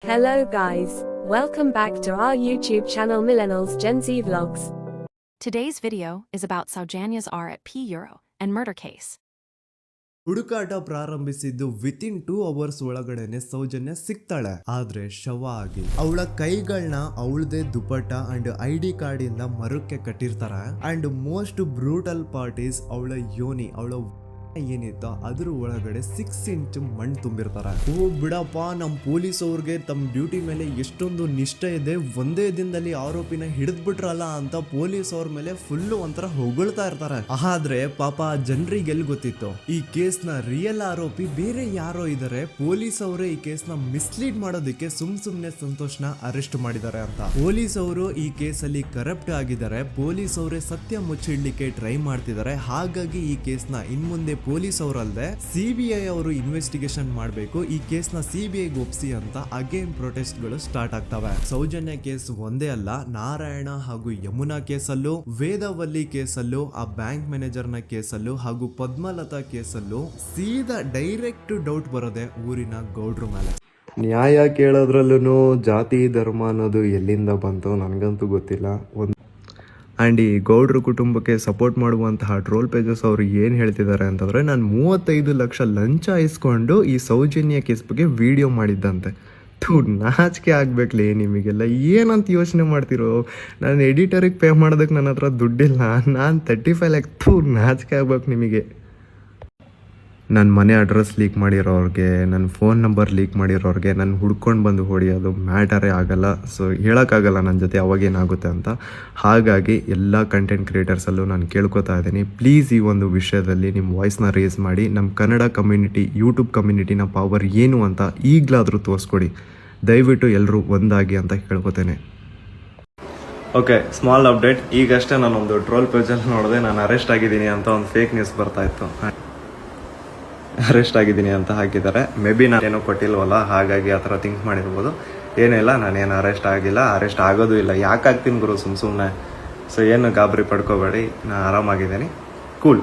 Hello guys, welcome back to our YouTube channel Millennials Gen Z Vlogs. Today's video is about Saujanya's R at P Euro and murder case. ಹುಡುಕಾಟ ಪ್ರಾರಂಭಿಸಿದ್ದು within 2 hours ಒಳಗಡೆನೆ ಸೌಜನ್ಯ ಸಿಗ್ತಾಳೆ. ಆದ್ರೆ ಶವ ಆಗಿ ಅವಳ ಕೈಗಳನ್ನ ಅವಳದೇ ದುಪಟ್ಟ ಅಂಡ್ ID ಕಾರ್ಡ್ ಇಂದ ಮರಕ್ಕೆ ಕಟ್ಟಿರ್ತಾರೆ. And most brutal part is ಅವಳ ಯೋನಿ, ಅವಳ ಏನಿತ್ತು ಅದ್ರ ಒಳಗಡೆ 6 ಇಂಚ್ ಮಣ್ಣು ತುಂಬಿರ್ತಾರೆ. ಓ ಬಿಡಪ್ಪ, ನಮ್ ಪೊಲೀಸ್ ಅವ್ರಿಗೆ ತಮ್ಮ ಡ್ಯೂಟಿ ಮೇಲೆ ಎಷ್ಟೊಂದು ನಿಷ್ಠೆ ಇದೆ, ಒಂದೇ ದಿನದಲ್ಲಿ ಆರೋಪಿನ ಹಿಡಿದ್ ಬಿಟ್ರಲ್ಲ ಅಂತ ಪೊಲೀಸ್ ಅವ್ರ ಮೇಲೆ ಫುಲ್ ಒಂಥರ ಹೊಗಳ್ತಾ ಇರ್ತಾರೆ. ಆದ್ರೆ ಪಾಪ ಜನರಿಗೆ ಎಲ್ಲಿ ಗೊತ್ತಿತ್ತು ಈ ಕೇಸ್ ನ ರಿಯಲ್ ಆರೋಪಿ ಬೇರೆ ಯಾರೋ ಇದಾರೆ, ಪೊಲೀಸ್ ಅವರೇ ಈ ಕೇಸ್ ನ ಮಿಸ್ಲೀಡ್ ಮಾಡೋದಕ್ಕೆ ಸುಮ್ನೆ ಸಂತೋಷ್ನ ಅರೆಸ್ಟ್ ಮಾಡಿದ್ದಾರೆ ಅಂತ. ಪೊಲೀಸ್ ಅವರು ಈ ಕೇಸ್ ಅಲ್ಲಿ ಕರಪ್ಟ್ ಆಗಿದ್ದಾರೆ, ಪೊಲೀಸ್ ಅವರೇ ಸತ್ಯ ಮುಚ್ಚಿಡ್ಲಿಕ್ಕೆ ಟ್ರೈ ಮಾಡ್ತಿದ್ದಾರೆ. ಹಾಗಾಗಿ ಈ ಕೇಸ್ ನ ಇನ್ಮುಂದೆ ಪೊಲೀಸ್ ಅವರಲ್ಲದೆ CBI ಅವರು ಇನ್ವೆಸ್ಟಿಗೇಷನ್ ಮಾಡಬೇಕು, ಈ ಕೇಸ್ ನ CBI ಒಪ್ಸಿ ಅಂತ ಅಗೇನ್ ಪ್ರೊಟೆಸ್ಟ್ ಗಳು ಸ್ಟಾರ್ಟ್ ಆಗ್ತವೆ. ಸೌಜನ್ಯ ಕೇಸ್ ಒಂದೇ ಅಲ್ಲ, ನಾರಾಯಣ ಹಾಗೂ ಯಮುನಾ ಕೇಸಲ್ಲೂ, ವೇದವಲ್ಲಿ ಕೇಸಲ್ಲೂ, ಆ ಬ್ಯಾಂಕ್ ಮ್ಯಾನೇಜರ್ ನ ಕೇಸಲ್ಲೂ ಹಾಗೂ ಪದ್ಮಲತಾ ಕೇಸಲ್ಲೂ ಸೀದಾ ಡೈರೆಕ್ಟ್ ಡೌಟ್ ಬರೋದೆ ಊರಿನ ಗೌಡ್ರ ಮೇಲೆ. ನ್ಯಾಯ ಕೇಳೋದ್ರಲ್ಲೂ ಜಾತಿ ಧರ್ಮ ಅನ್ನೋದು ಎಲ್ಲಿಂದ ಬಂತು ನನಗಂತೂ ಗೊತ್ತಿಲ್ಲ. ಆ್ಯಂಡ್ ಈ ಗೌಡ್ರ ಕುಟುಂಬಕ್ಕೆ ಸಪೋರ್ಟ್ ಮಾಡುವಂತಹ ಟ್ರೋಲ್ ಪೇಜಸ್ ಅವರು ಏನು ಹೇಳ್ತಿದ್ದಾರೆ ಅಂತಂದರೆ, ನಾನು 35 ಲಕ್ಷ ಲಂಚ ಇಸ್ಕೊಂಡು ಈ ಸೌಜನ್ಯ ಕೇಸ್ ಬಗ್ಗೆ ವಿಡಿಯೋ ಮಾಡಿದ್ದಂತೆ. ನಾಚಿಕೆ ಆಗ್ಬೇಕಲೇ ನಿಮಗೆಲ್ಲ, ಏನಂತ ಯೋಚನೆ ಮಾಡ್ತಿರೋ? ನಾನು ಎಡಿಟರಿಗೆ ಪೇ ಮಾಡೋದಕ್ಕೆ ನನ್ನ ಹತ್ರ ದುಡ್ಡಿಲ್ಲ, ನಾನು 35 ಲ್ಯಾಕ್ ನಾಚಿಕೆ ಆಗ್ಬೇಕು ನಿಮಗೆ. ನನ್ನ ಮನೆ ಅಡ್ರೆಸ್ ಲೀಕ್ ಮಾಡಿರೋರಿಗೆ, ನನ್ನ ಫೋನ್ ನಂಬರ್ ಲೀಕ್ ಮಾಡಿರೋರಿಗೆ ನಾನು ಹುಡ್ಕೊಂಡು ಬಂದು ಹೊಡಿಯೋದು ಮ್ಯಾಟರೇ ಆಗಲ್ಲ. ಸೊ ಹೇಳೋಕ್ಕಾಗಲ್ಲ ನನ್ನ ಜೊತೆ ಅವಾಗೇನಾಗುತ್ತೆ ಅಂತ. ಹಾಗಾಗಿ ಎಲ್ಲ ಕಂಟೆಂಟ್ ಕ್ರಿಯೇಟರ್ಸಲ್ಲೂ ನಾನು ಕೇಳ್ಕೊತಾ ಇದ್ದೀನಿ, ಪ್ಲೀಸ್ ಈ ಒಂದು ವಿಷಯದಲ್ಲಿ ನಿಮ್ಮ ವಾಯ್ಸ್ನ ರೇಸ್ ಮಾಡಿ ನಮ್ಮ ಕನ್ನಡ ಕಮ್ಯುನಿಟಿ, ಯೂಟ್ಯೂಬ್ ಕಮ್ಯುನಿಟಿನ ಪವರ್ ಏನು ಅಂತ ಈಗಲಾದರೂ ತೋರಿಸ್ಕೊಡಿ. ದಯವಿಟ್ಟು ಎಲ್ಲರೂ ಒಂದಾಗಿ ಅಂತ ಕೇಳ್ಕೊತೇನೆ. Okay, small update. ಈಗಷ್ಟೇ ನಾನೊಂದು ಟ್ರೋಲ್ ಪೇಜಲ್ಲಿ ನೋಡಿದೆ, ನಾನು ಅರೆಸ್ಟ್ ಆಗಿದ್ದೀನಿ ಅಂತ ಒಂದು ಫೇಕ್ ನ್ಯೂಸ್ ಬರ್ತಾ ಇತ್ತು. ಅರೆಸ್ಟ್ ಆಗಿದ್ದೀನಿ ಅಂತ ಹಾಕಿದ್ದಾರೆ. ಮೇ ಬಿ ನಾನೇನೋ ಕೊಟ್ಟಿಲ್ವಲ್ಲ, ಹಾಗಾಗಿ ಆ ಥರ ಥಿಂಕ್ ಮಾಡಿರ್ಬೋದು. ಏನಿಲ್ಲ, ನಾನೇನು ಅರೆಸ್ಟ್ ಆಗಿಲ್ಲ, ಅರೆಸ್ಟ್ ಆಗೋದು ಇಲ್ಲ. ಯಾಕೆ ಆಗ್ತೀನಿ ಗುರು ಸುಮ್ಮನೆ? ಸೊ ಏನು ಗಾಬರಿ ಪಡ್ಕೋಬೇಡಿ, ನಾನು ಆರಾಮಾಗಿದ್ದೀನಿ. ಕೂಲ್.